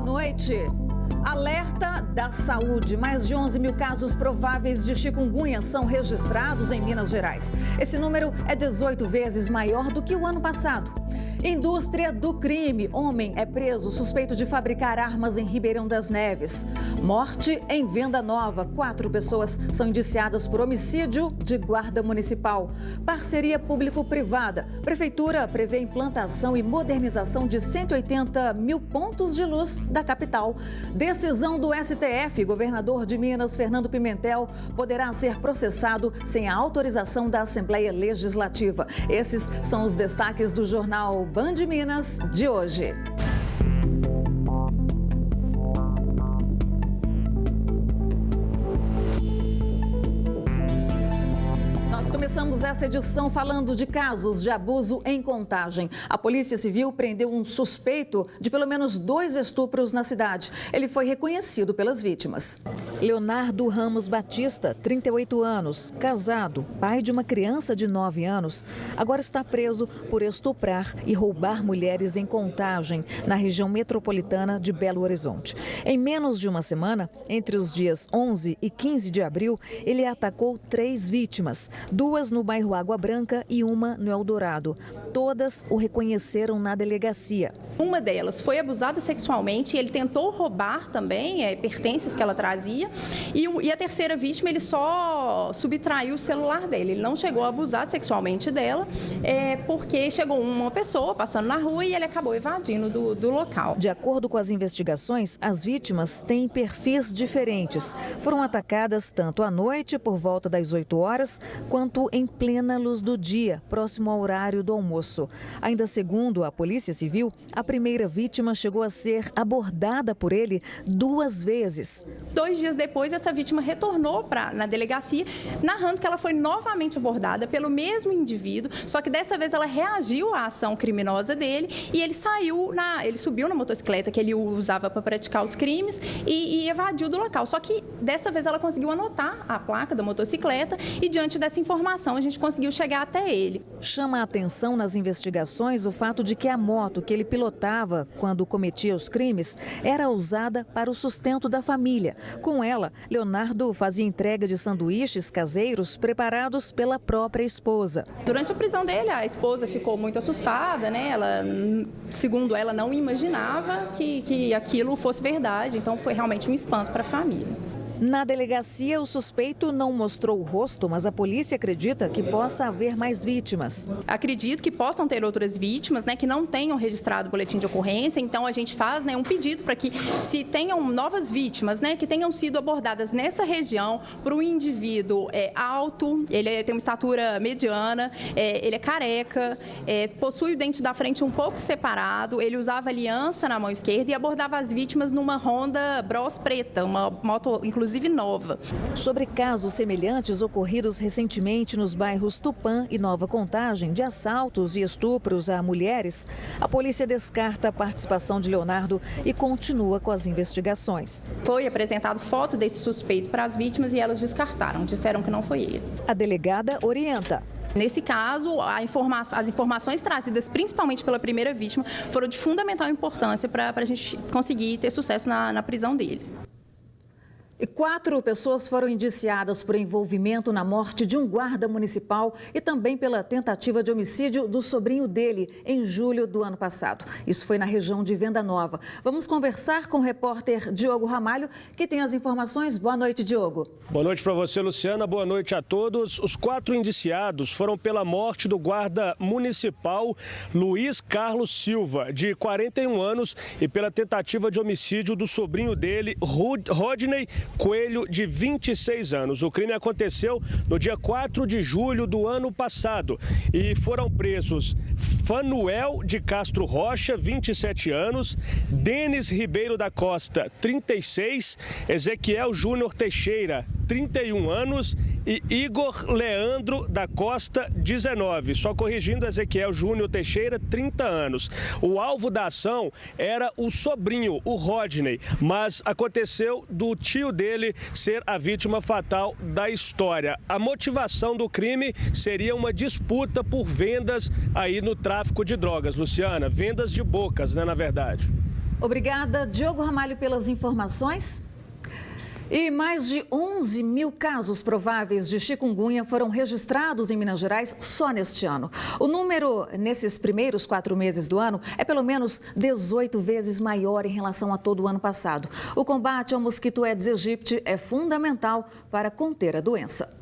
noite. Alerta da saúde. Mais de 11 mil casos prováveis de chikungunya são registrados em Minas Gerais. Esse número é 18 vezes maior do que o ano passado. Indústria do crime. Homem é preso suspeito de fabricar armas em Ribeirão das Neves. Morte em Venda Nova. 4 pessoas são indiciadas por homicídio de guarda municipal. Parceria público-privada. Prefeitura prevê implantação e modernização de 180 mil pontos de luz da capital. Decisão do STF. Governador de Minas, Fernando Pimentel, poderá ser processado sem a autorização da Assembleia Legislativa. Esses são os destaques do jornal Band Minas de hoje. Começamos essa edição falando de casos de abuso em Contagem. A Polícia Civil prendeu um suspeito de pelo menos 2 estupros na cidade. Ele foi reconhecido pelas vítimas. Leonardo Ramos Batista, 38 anos, casado, pai de uma criança de 9 anos, agora está preso por estuprar e roubar mulheres em Contagem, na região metropolitana de Belo Horizonte. Em menos de uma semana, entre os dias 11 e 15 de abril, ele atacou 3 vítimas, 2 no bairro Água Branca e uma no Eldorado. Todas o reconheceram na delegacia. Uma delas foi abusada sexualmente, ele tentou roubar também pertences que ela trazia e a terceira vítima ele só subtraiu o celular dele. Ele não chegou a abusar sexualmente dela porque chegou uma pessoa passando na rua e ele acabou evadindo do local. De acordo com as investigações, as vítimas têm perfis diferentes. Foram atacadas tanto à noite, por volta das 8 horas, quanto em plena luz do dia, próximo ao horário do almoço. Ainda segundo a Polícia Civil, a primeira vítima chegou a ser abordada por ele 2 vezes. 2 dias depois, essa vítima retornou na delegacia, narrando que ela foi novamente abordada pelo mesmo indivíduo, só que dessa vez ela reagiu à ação criminosa dele e ele subiu na motocicleta que ele usava para praticar os crimes e evadiu do local. Só que dessa vez ela conseguiu anotar a placa da motocicleta e diante dessa informação a gente conseguiu chegar até ele. Chama a atenção nas investigações o fato de que a moto que ele pilotava quando cometia os crimes era usada para o sustento da família. Com ela, Leonardo fazia entrega de sanduíches caseiros preparados pela própria esposa. Durante a prisão dele, a esposa ficou muito assustada, né? Ela, segundo ela, não imaginava que aquilo fosse verdade, então foi realmente um espanto para a família. Na delegacia, o suspeito não mostrou o rosto, mas a polícia acredita que possa haver mais vítimas. Acredito que possam ter outras vítimas, né, que não tenham registrado o boletim de ocorrência. Então, a gente faz, né, um pedido para que se tenham novas vítimas, né, que tenham sido abordadas nessa região por um indivíduo alto, ele tem uma estatura mediana, ele é careca, possui o dente da frente um pouco separado, ele usava aliança na mão esquerda e abordava as vítimas numa Honda Bros preta, uma moto, inclusive, nova. Sobre casos semelhantes ocorridos recentemente nos bairros Tupã e Nova Contagem, de assaltos e estupros a mulheres, a polícia descarta a participação de Leonardo e continua com as investigações. Foi apresentado foto desse suspeito para as vítimas e elas descartaram, disseram que não foi ele. A delegada orienta. Nesse caso, as informações trazidas principalmente pela primeira vítima foram de fundamental importância para a gente conseguir ter sucesso na prisão dele. E 4 pessoas foram indiciadas por envolvimento na morte de um guarda municipal e também pela tentativa de homicídio do sobrinho dele em julho do ano passado. Isso foi na região de Venda Nova. Vamos conversar com o repórter Diogo Ramalho, que tem as informações. Boa noite, Diogo. Boa noite para você, Luciana. Boa noite a todos. Os 4 indiciados foram pela morte do guarda municipal Luiz Carlos Silva, de 41 anos, e pela tentativa de homicídio do sobrinho dele, Rodney Coelho, de 26 anos. O crime aconteceu no dia 4 de julho do ano passado e foram presos Fanuel de Castro Rocha, 27 anos, Denis Ribeiro da Costa, 36, Ezequiel Júnior Teixeira, 31 anos e Igor Leandro da Costa, 19. Só corrigindo, Ezequiel Júnior Teixeira, 30 anos. O alvo da ação era o sobrinho, o Rodney, mas aconteceu do tio dele ser a vítima fatal da história. A motivação do crime seria uma disputa por vendas aí no tráfico de drogas, Luciana. Vendas de bocas, né, na verdade. Obrigada, Diogo Ramalho, pelas informações. E mais de 11 mil casos prováveis de chikungunya foram registrados em Minas Gerais só neste ano. O número, nesses primeiros 4 meses do ano, é pelo menos 18 vezes maior em relação a todo o ano passado. O combate ao mosquito Aedes aegypti é fundamental para conter a doença.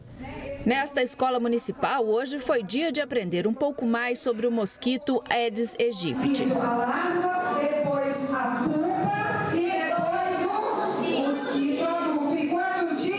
Nesta escola municipal, hoje foi dia de aprender um pouco mais sobre o mosquito Aedes aegypti. A larva, depois a pupa e depois o mosquito adulto. E quantos dias?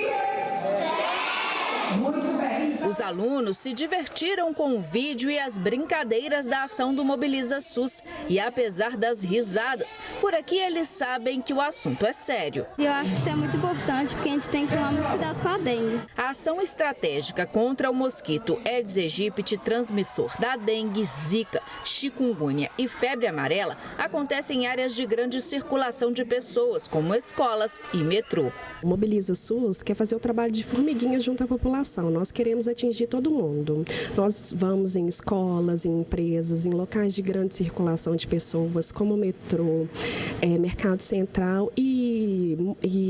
10! Muito bem. Os alunos se divertiram com o vídeo e as brincadeiras da ação do Mobiliza SUS. E apesar das risadas, por aqui eles sabem que o assunto é sério. Eu acho que isso é muito importante, porque a gente tem que tomar muito cuidado com a dengue. A ação estratégica contra o mosquito Aedes aegypti, transmissor da dengue, zika, chikungunya e febre amarela, acontece em áreas de grande circulação de pessoas, como escolas e metrô. O Mobiliza SUS quer fazer o trabalho de formiguinha junto à população. Nós queremos atingir todo mundo. Nós vamos em escolas, em empresas, em locais de grande circulação de pessoas, como metrô, mercado central e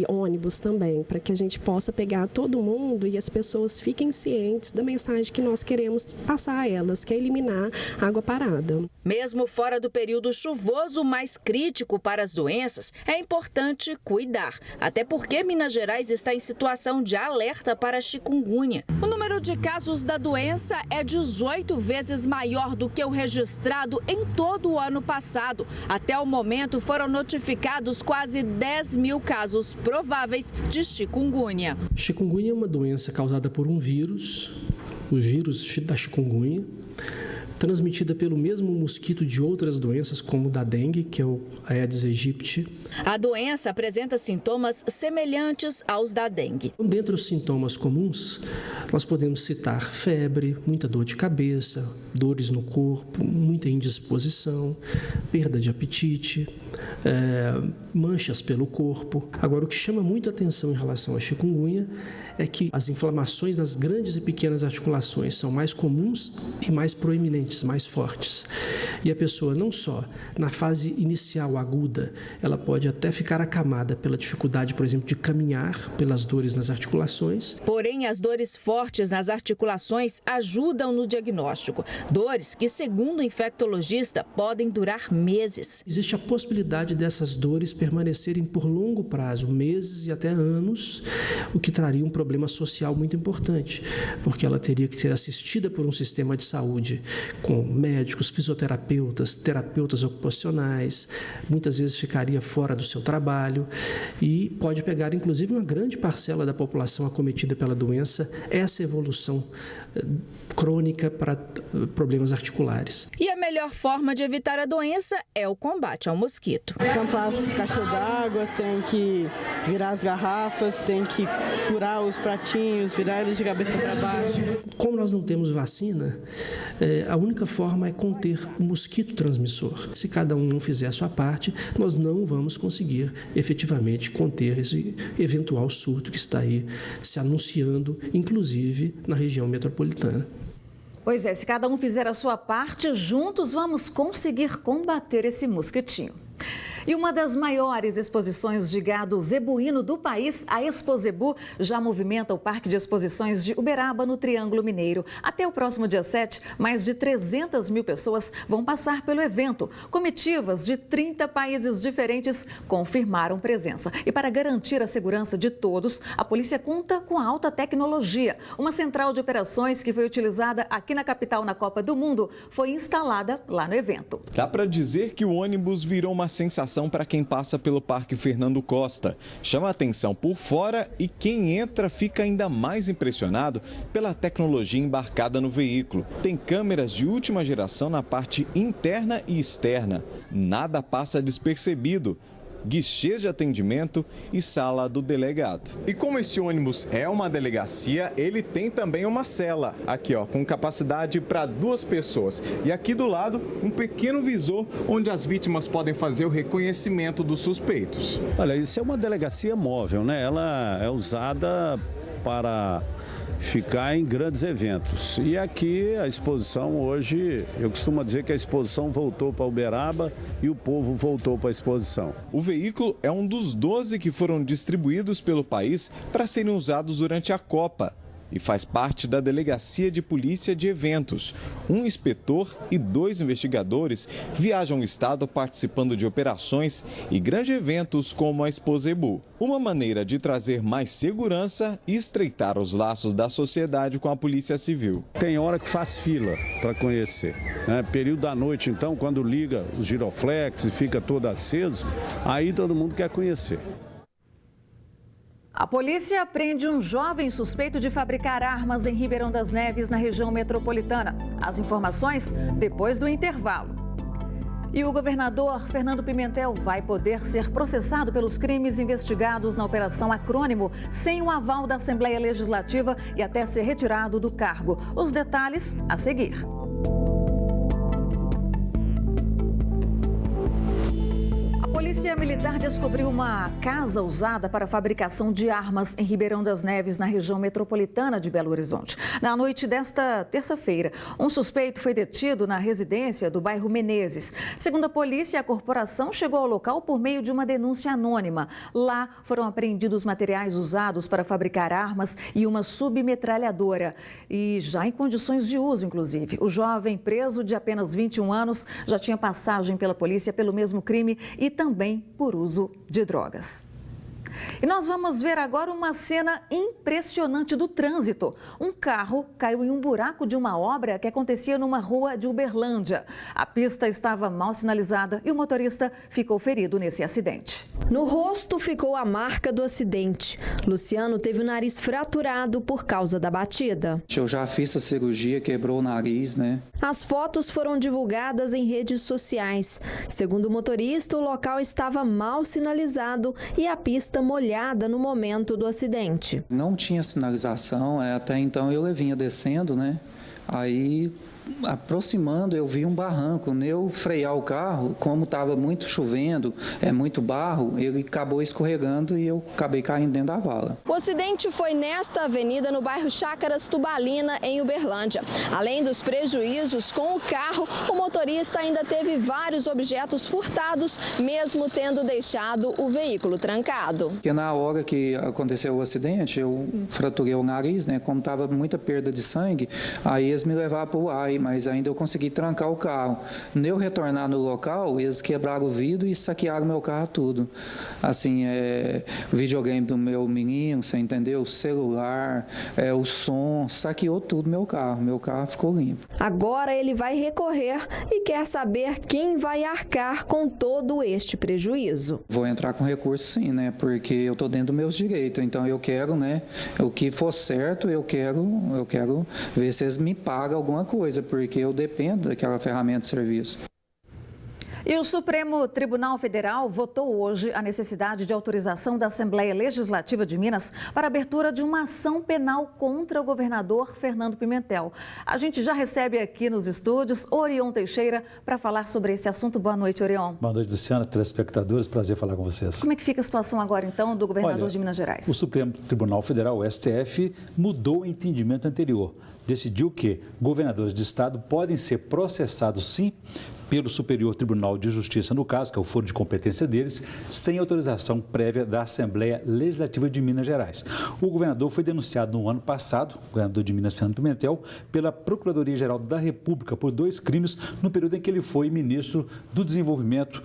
ônibus também, para que a gente possa pegar todo mundo e as pessoas fiquem cientes da mensagem que nós queremos passar a elas, que é eliminar a água parada. Mesmo fora do período chuvoso mais crítico para as doenças, é importante cuidar, até porque Minas Gerais está em situação de alerta para a chikungunya. O número de casos da doença é 18 vezes maior do que o registrado em todo o ano passado. Até o momento foram notificados quase 10 mil casos prováveis de chikungunya. Chikungunya é uma doença causada por um vírus, o vírus da chikungunya, transmitida pelo mesmo mosquito de outras doenças, como da dengue, que é o Aedes aegypti. A doença apresenta sintomas semelhantes aos da dengue. Dentre os sintomas comuns, nós podemos citar febre, muita dor de cabeça, dores no corpo, muita indisposição, perda de apetite, manchas pelo corpo. Agora, o que chama muito atenção em relação à chikungunya é que as inflamações nas grandes e pequenas articulações são mais comuns e mais proeminentes, mais fortes. E a pessoa, não só na fase inicial aguda, ela pode até ficar acamada pela dificuldade, por exemplo, de caminhar, pelas dores nas articulações. Porém, as dores fortes nas articulações ajudam no diagnóstico. Dores que, segundo o infectologista, podem durar meses. Existe a possibilidade dessas dores permanecerem por longo prazo, meses e até anos, o que traria um problema social muito importante, porque ela teria que ser assistida por um sistema de saúde com médicos, fisioterapeutas, terapeutas ocupacionais, muitas vezes ficaria fora do seu trabalho e pode pegar, inclusive, uma grande parcela da população acometida pela doença, essa evolução crônica para problemas articulares. E a melhor forma de evitar a doença é o combate ao mosquito. Tampar as caixas d'água, tem que virar as garrafas, tem que furar os pratinhos, virar eles de cabeça para baixo. Como nós não temos vacina, a única forma é conter o mosquito transmissor. Se cada um não fizer a sua parte, nós não vamos conseguir efetivamente conter esse eventual surto que está aí se anunciando, inclusive na região metropolitana. Pois é, se cada um fizer a sua parte, juntos vamos conseguir combater esse mosquitinho. E uma das maiores exposições de gado zebuíno do país, a Expozebu, já movimenta o Parque de Exposições de Uberaba, no Triângulo Mineiro. Até o próximo dia 7, mais de 300 mil pessoas vão passar pelo evento. Comitivas de 30 países diferentes confirmaram presença. E para garantir a segurança de todos, a polícia conta com alta tecnologia. Uma central de operações que foi utilizada aqui na capital na Copa do Mundo foi instalada lá no evento. Dá para dizer que o ônibus virou uma sensação para quem passa pelo Parque Fernando Costa. Chama a atenção por fora e quem entra fica ainda mais impressionado pela tecnologia embarcada no veículo. Tem câmeras de última geração na parte interna e externa. Nada passa despercebido. Guichês de atendimento e sala do delegado. E como esse ônibus é uma delegacia, ele tem também uma cela, aqui ó, com capacidade para 2 pessoas. E aqui do lado, um pequeno visor onde as vítimas podem fazer o reconhecimento dos suspeitos. Olha, isso é uma delegacia móvel, né? Ela é usada para ficar em grandes eventos. E aqui a exposição hoje, eu costumo dizer que a exposição voltou para Uberaba e o povo voltou para a exposição. O veículo é um dos 12 que foram distribuídos pelo país para serem usados durante a Copa e faz parte da Delegacia de Polícia de Eventos. Um inspetor e 2 investigadores viajam o estado participando de operações e grandes eventos como a Expo Zebu. Uma maneira de trazer mais segurança e estreitar os laços da sociedade com a Polícia Civil. Tem hora que faz fila para conhecer, né? Período da noite, então, quando liga os giroflex e fica todo aceso, aí todo mundo quer conhecer. A polícia prende um jovem suspeito de fabricar armas em Ribeirão das Neves, na região metropolitana. As informações depois do intervalo. E o governador Fernando Pimentel vai poder ser processado pelos crimes investigados na Operação Acrônimo, sem o aval da Assembleia Legislativa e até ser retirado do cargo. Os detalhes a seguir. A Polícia Militar descobriu uma casa usada para a fabricação de armas em Ribeirão das Neves, na região metropolitana de Belo Horizonte. Na noite desta terça-feira, um suspeito foi detido na residência do bairro Menezes. Segundo a polícia, a corporação chegou ao local por meio de uma denúncia anônima. Lá foram apreendidos materiais usados para fabricar armas e uma submetralhadora. E já em condições de uso, inclusive. O jovem, preso de apenas 21 anos, já tinha passagem pela polícia pelo mesmo crime e também por uso de drogas. E nós vamos ver agora uma cena impressionante do trânsito. Um carro caiu em um buraco de uma obra que acontecia numa rua de Uberlândia. A pista estava mal sinalizada e o motorista ficou ferido nesse acidente. No rosto ficou a marca do acidente. Luciano teve o nariz fraturado por causa da batida. Eu já fiz a cirurgia, quebrou o nariz, né? As fotos foram divulgadas em redes sociais. Segundo o motorista, o local estava mal sinalizado e a pista molhada no momento do acidente. Não tinha sinalização, até então eu vinha descendo, né? Aí, aproximando, eu vi um barranco. Eu frear o carro, como estava muito chovendo, muito barro, ele acabou escorregando e eu acabei caindo dentro da vala. O acidente foi nesta avenida, no bairro Chácaras Tubalina, em Uberlândia. Além dos prejuízos com o carro, o motorista ainda teve vários objetos furtados, mesmo tendo deixado o veículo trancado. Porque na hora que aconteceu o acidente, eu fraturei o nariz, né? Como estava muita perda de sangue, aí eles me levaram para o AI, mas ainda eu consegui trancar o carro. Eu retornar no local, eles quebraram o vidro e saquearam meu carro tudo. Assim, o videogame do meu menino, você entendeu? O celular, o som, saqueou tudo meu carro ficou limpo. Agora ele vai recorrer e quer saber quem vai arcar com todo este prejuízo. Vou entrar com recurso sim, né? Porque eu estou dentro dos meus direitos, então eu quero, né? O que for certo, eu quero ver se eles me pagam alguma coisa, porque eu dependo daquela ferramenta de serviço. E o Supremo Tribunal Federal votou hoje a necessidade de autorização da Assembleia Legislativa de Minas para a abertura de uma ação penal contra o governador Fernando Pimentel. A gente já recebe aqui nos estúdios Orion Teixeira para falar sobre esse assunto. Boa noite, Orion. Boa noite, Luciana, telespectadores. Prazer falar com vocês. Como é que fica a situação agora, então, do governador de Minas Gerais? O Supremo Tribunal Federal, o STF, mudou o entendimento anterior. Decidiu que governadores de estado podem ser processados, sim, pelo Superior Tribunal de Justiça, no caso, que é o foro de competência deles, sem autorização prévia da Assembleia Legislativa de Minas Gerais. O governador foi denunciado no ano passado, o governador de Minas, Fernando Pimentel, pela Procuradoria-Geral da República por 2 crimes no período em que ele foi ministro do Desenvolvimento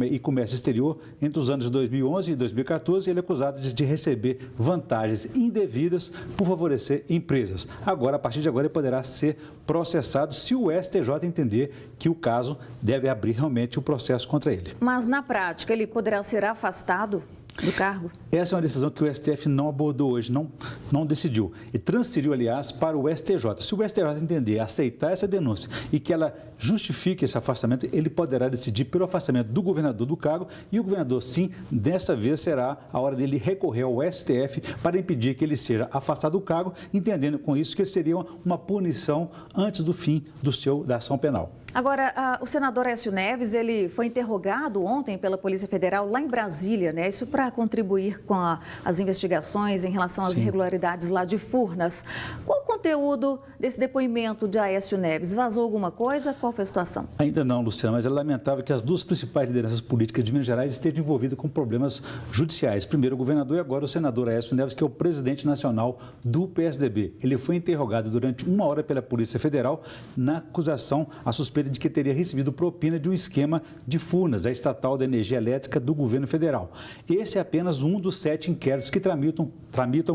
e Comércio Exterior entre os anos de 2011 e 2014. Ele é acusado de receber vantagens indevidas por favorecer empresas. Agora, a partir de agora, ele poderá ser processado se o STJ entender que o caso deve abrir realmente o processo contra ele. Mas, na prática, ele poderá ser afastado do cargo? Essa é uma decisão que o STF não abordou hoje, não decidiu. E transferiu, aliás, para o STJ. Se o STJ entender, aceitar essa denúncia e que ela justifique esse afastamento, ele poderá decidir pelo afastamento do governador do cargo e o governador, sim, dessa vez será a hora dele recorrer ao STF para impedir que ele seja afastado do cargo, entendendo com isso que seria uma punição antes do fim da ação penal. Agora, o senador Aécio Neves, ele foi interrogado ontem pela Polícia Federal lá em Brasília, né? Isso para contribuir com as investigações em relação às irregularidades lá de Furnas. Qual o conteúdo desse depoimento de Aécio Neves? Vazou alguma coisa? Qual foi a situação? Ainda não, Luciana, mas é lamentável que as duas principais lideranças políticas de Minas Gerais estejam envolvidas com problemas judiciais. Primeiro o governador e agora o senador Aécio Neves, que é o presidente nacional do PSDB. Ele foi interrogado durante 1 hora pela Polícia Federal na acusação, a suspeita de que teria recebido propina de um esquema de Furnas, a estatal da energia elétrica do governo federal. Esse é apenas um dos 7 inquéritos que tramitam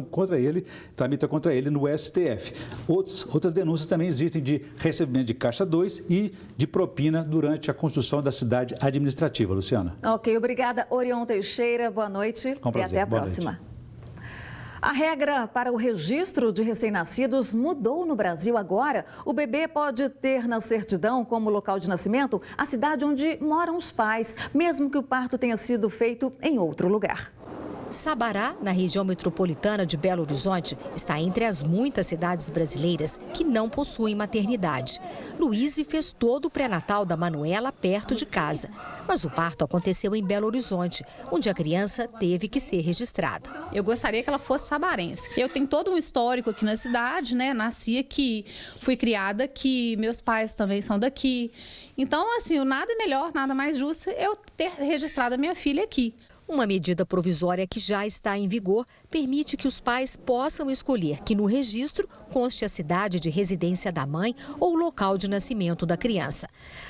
contra ele no STF. Outras denúncias também existem de recebimento de Caixa 2 e de propina durante a construção da cidade administrativa. Luciana. Ok, obrigada, Orion Teixeira. Boa noite e até a próxima. A regra para o registro de recém-nascidos mudou no Brasil agora. O bebê pode ter na certidão como local de nascimento a cidade onde moram os pais, mesmo que o parto tenha sido feito em outro lugar. Sabará, na região metropolitana de Belo Horizonte, está entre as muitas cidades brasileiras que não possuem maternidade. Luíse fez todo o pré-natal da Manuela perto de casa, mas o parto aconteceu em Belo Horizonte, onde a criança teve que ser registrada. Eu gostaria que ela fosse sabarense. Eu tenho todo um histórico aqui na cidade, né? Nasci aqui, fui criada aqui, meus pais também são daqui. Então, assim, nada melhor, nada mais justo eu ter registrado a minha filha aqui. Uma medida provisória que já está em vigor permite que os pais possam escolher que no registro conste a cidade de residência da mãe ou o local de nascimento da criança.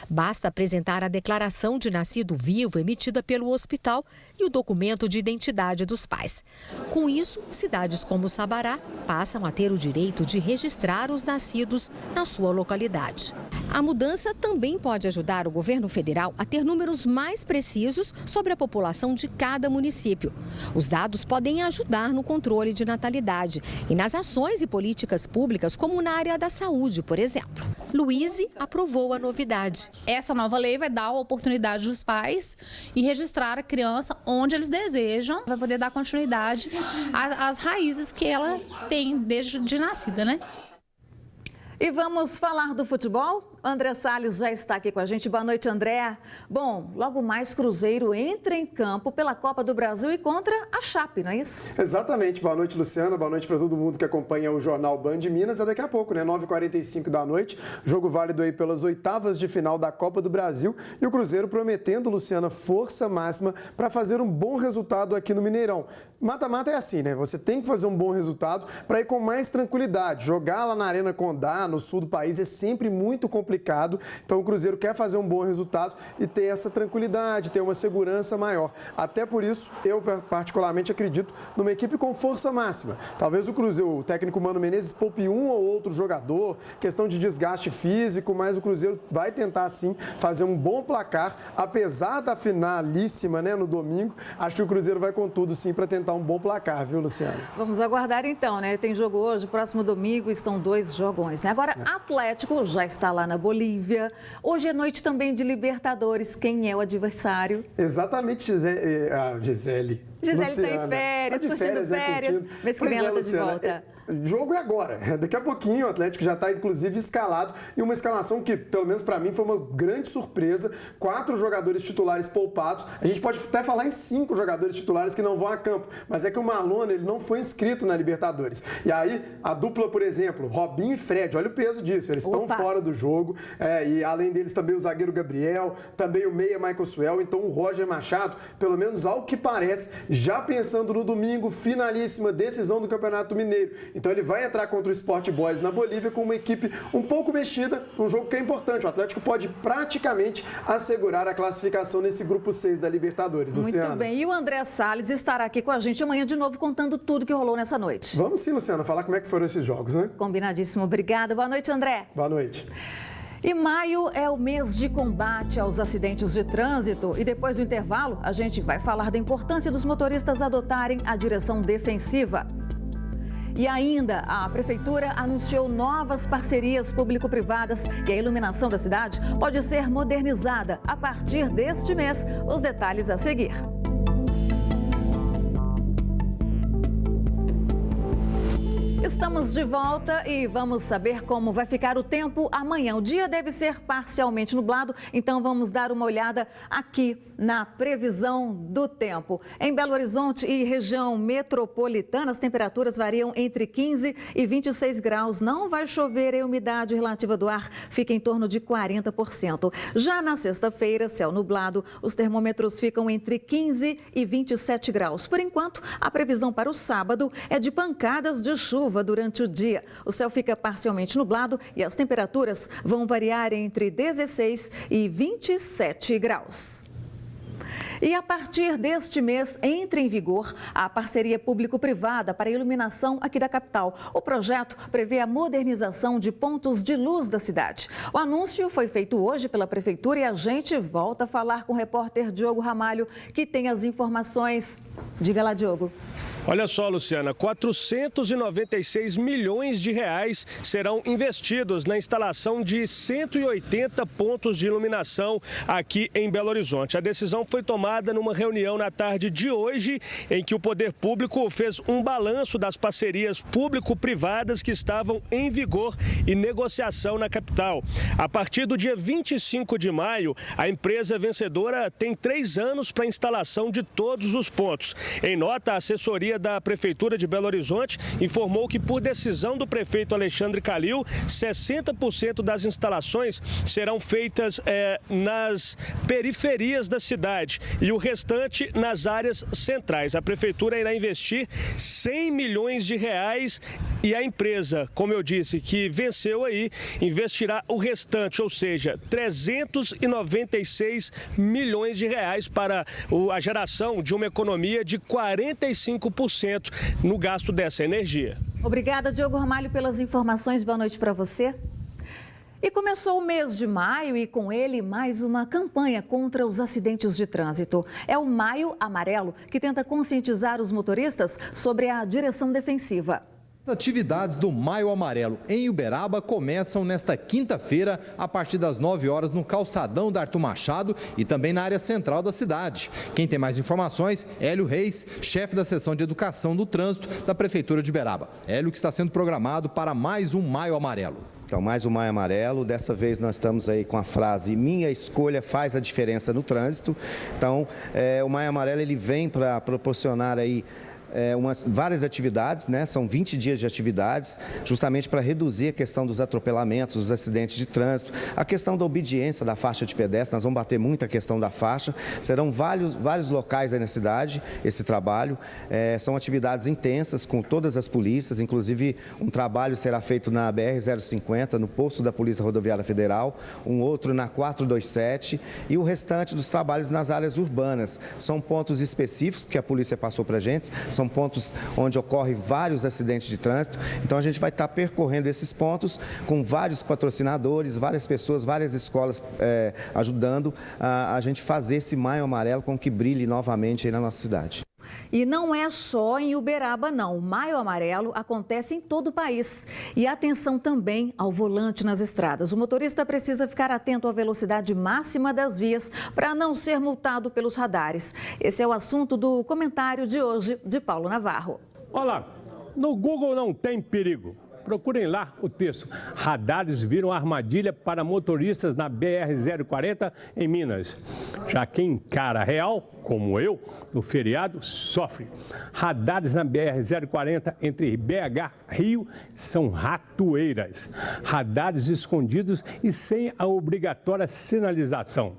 Basta apresentar a declaração de nascido vivo emitida pelo hospital e o documento de identidade dos pais. Com isso, cidades como Sabará passam a ter o direito de registrar os nascidos na sua localidade. A mudança também pode ajudar o governo federal a ter números mais precisos sobre a população de cada município. Os dados podem ajudar no controle de natalidade e nas ações e políticas públicas, como na área da saúde, por exemplo. Luíse aprovou a novidade. Essa nova lei vai dar a oportunidade dos pais em registrar a criança onde eles desejam, vai poder dar continuidade às raízes que ela tem desde nascida, né? E vamos falar do futebol? André Salles já está aqui com a gente. Boa noite, André. Bom, logo mais Cruzeiro entra em campo pela Copa do Brasil e contra a Chape, não é isso? Exatamente. Boa noite, Luciana. Boa noite para todo mundo que acompanha o Jornal Band Minas. É daqui a pouco, né? 9h45 da noite. Jogo válido aí pelas oitavas de final da Copa do Brasil. E o Cruzeiro prometendo, Luciana, força máxima para fazer um bom resultado aqui no Mineirão. Mata-mata é assim, né? Você tem que fazer um bom resultado para ir com mais tranquilidade. Jogar lá na Arena Condá, no sul do país, é sempre muito complicado. Então o Cruzeiro quer fazer um bom resultado e ter essa tranquilidade, ter uma segurança maior. Até por isso, eu particularmente acredito numa equipe com força máxima. Talvez o Cruzeiro, o técnico Mano Menezes poupe um ou outro jogador, questão de desgaste físico, mas o Cruzeiro vai tentar sim fazer um bom placar, apesar da finalíssima, né, no domingo. Acho que o Cruzeiro vai com tudo sim para tentar um bom placar, viu, Luciano? Vamos aguardar então, né? Tem jogo hoje, próximo domingo, e são 2 jogões, né? Agora, Atlético já está lá na Bolívia. Hoje é noite também de Libertadores. Quem é o adversário? Exatamente, Gisele. Gisele está em férias, curtindo férias. Mês que vem ela está de volta. O jogo é agora. Daqui a pouquinho o Atlético já está, inclusive, escalado. E uma escalação que, pelo menos para mim, foi uma grande surpresa. 4 jogadores titulares poupados. A gente pode até falar em 5 jogadores titulares que não vão a campo. Mas é que o Malona, ele não foi inscrito na Libertadores. E aí, a dupla, por exemplo, Robinho e Fred, olha o peso disso. Eles estão fora do jogo. E além deles, também o zagueiro Gabriel, também o meia Michael Suel. Então, o Roger Machado, pelo menos ao que parece, já pensando no domingo, finalíssima decisão do Campeonato Mineiro. Então ele vai entrar contra o Sport Boys na Bolívia com uma equipe um pouco mexida, um jogo que é importante. O Atlético pode praticamente assegurar a classificação nesse grupo 6 da Libertadores. Luciana. Muito bem. E o André Salles estará aqui com a gente amanhã de novo contando tudo que rolou nessa noite. Vamos sim, Luciana, falar como é que foram esses jogos, né? Combinadíssimo. Obrigada. Boa noite, André. Boa noite. E maio é o mês de combate aos acidentes de trânsito e depois do intervalo a gente vai falar da importância dos motoristas adotarem a direção defensiva. E ainda, a Prefeitura anunciou novas parcerias público-privadas e a iluminação da cidade pode ser modernizada a partir deste mês. Os detalhes a seguir. Estamos de volta e vamos saber como vai ficar o tempo amanhã. O dia deve ser parcialmente nublado, então vamos dar uma olhada aqui na previsão do tempo. Em Belo Horizonte e região metropolitana, as temperaturas variam entre 15 e 26 graus. Não vai chover e a umidade relativa do ar fica em torno de 40%. Já na sexta-feira, céu nublado, os termômetros ficam entre 15 e 27 graus. Por enquanto, a previsão para o sábado é de pancadas de chuva durante o dia. O céu fica parcialmente nublado e as temperaturas vão variar entre 16 e 27 graus. E a partir deste mês entra em vigor a parceria público-privada para a iluminação aqui da capital. O projeto prevê a modernização de pontos de luz da cidade. O anúncio foi feito hoje pela Prefeitura e a gente volta a falar com o repórter Diogo Ramalho, que tem as informações. Diga lá, Diogo. Olha só, Luciana, 496 milhões de reais serão investidos na instalação de 180 pontos de iluminação aqui em Belo Horizonte. A decisão foi tomada numa reunião na tarde de hoje, em que o Poder Público fez um balanço das parcerias público-privadas que estavam em vigor e negociação na capital. A partir do dia 25 de maio, a empresa vencedora tem 3 anos para a instalação de todos os pontos. Em nota, a assessoria da Prefeitura de Belo Horizonte informou que, por decisão do prefeito Alexandre Calil, 60% das instalações serão feitas nas periferias da cidade e o restante nas áreas centrais. A Prefeitura irá investir 100 milhões de reais e a empresa, como eu disse, que venceu aí, investirá o restante, ou seja, 396 milhões de reais para a geração de uma economia de 45% no gasto dessa energia. Obrigada, Diogo Ramalho, pelas informações. Boa noite para você. E começou o mês de maio e com ele mais uma campanha contra os acidentes de trânsito. É o Maio Amarelo, que tenta conscientizar os motoristas sobre a direção defensiva. As atividades do Maio Amarelo em Uberaba começam nesta quinta-feira, a partir das 9 horas, no calçadão da Arthur Machado e também na área central da cidade. Quem tem mais informações, Hélio Reis, chefe da seção de educação do trânsito da Prefeitura de Uberaba. Hélio, que está sendo programado para mais um Maio Amarelo. Então, mais um Maio Amarelo. Dessa vez nós estamos aí com a frase "Minha escolha faz a diferença no trânsito". Então, o Maio Amarelo ele vem para proporcionar aí várias atividades, né? São 20 dias de atividades, justamente para reduzir a questão dos atropelamentos, dos acidentes de trânsito, a questão da obediência da faixa de pedestre. Nós vamos bater muito a questão da faixa. Serão vários locais aí na cidade esse trabalho. São atividades intensas com todas as polícias, inclusive um trabalho será feito na BR-050, no posto da Polícia Rodoviária Federal, um outro na 427 e o restante dos trabalhos nas áreas urbanas. São pontos específicos que a polícia passou para a gente, são pontos onde ocorrem vários acidentes de trânsito. Então, a gente vai estar percorrendo esses pontos com vários patrocinadores, várias pessoas, várias escolas ajudando a gente fazer esse Maio Amarelo com que brilhe novamente aí na nossa cidade. E não é só em Uberaba, não. O Maio Amarelo acontece em todo o país. E atenção também ao volante nas estradas. O motorista precisa ficar atento à velocidade máxima das vias para não ser multado pelos radares. Esse é o assunto do comentário de hoje de Paulo Navarro. Olá, no Google não tem perigo. Procurem lá o texto. Radares viram armadilha para motoristas na BR-040 em Minas. Já quem encara real, como eu, no feriado, sofre. Radares na BR-040 entre BH e Rio são ratoeiras. Radares escondidos e sem a obrigatória sinalização.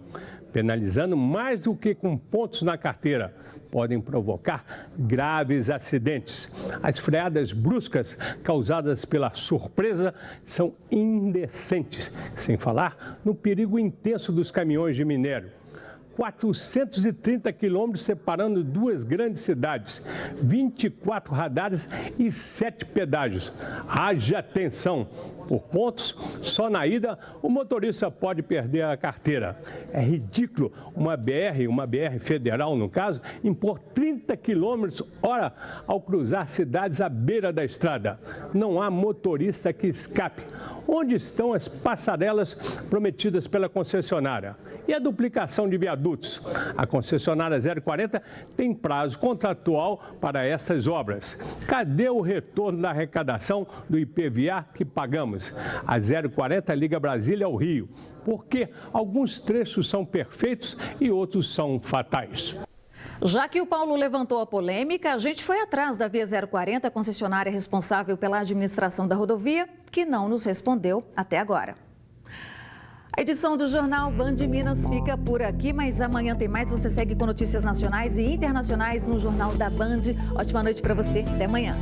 Penalizando mais do que com pontos na carteira. Podem provocar graves acidentes. As freadas bruscas causadas pela surpresa são indecentes, sem falar no perigo intenso dos caminhões de minério. 430 quilômetros separando duas grandes cidades, 24 radares e 7 pedágios. Haja tensão. Por pontos, só na ida, o motorista pode perder a carteira. É ridículo uma BR federal, no caso, impor 30 quilômetros hora ao cruzar cidades à beira da estrada. Não há motorista que escape. Onde estão as passarelas prometidas pela concessionária? E a duplicação de viadutos? A concessionária 040 tem prazo contratual para estas obras. Cadê o retorno da arrecadação do IPVA que pagamos? A 040 liga Brasília ao Rio, porque alguns trechos são perfeitos e outros são fatais. Já que o Paulo levantou a polêmica, a gente foi atrás da Via 040, concessionária responsável pela administração da rodovia, que não nos respondeu até agora. A edição do Jornal Band Minas fica por aqui, mas amanhã tem mais. Você segue com notícias nacionais e internacionais no Jornal da Band. Ótima noite para você. Até amanhã.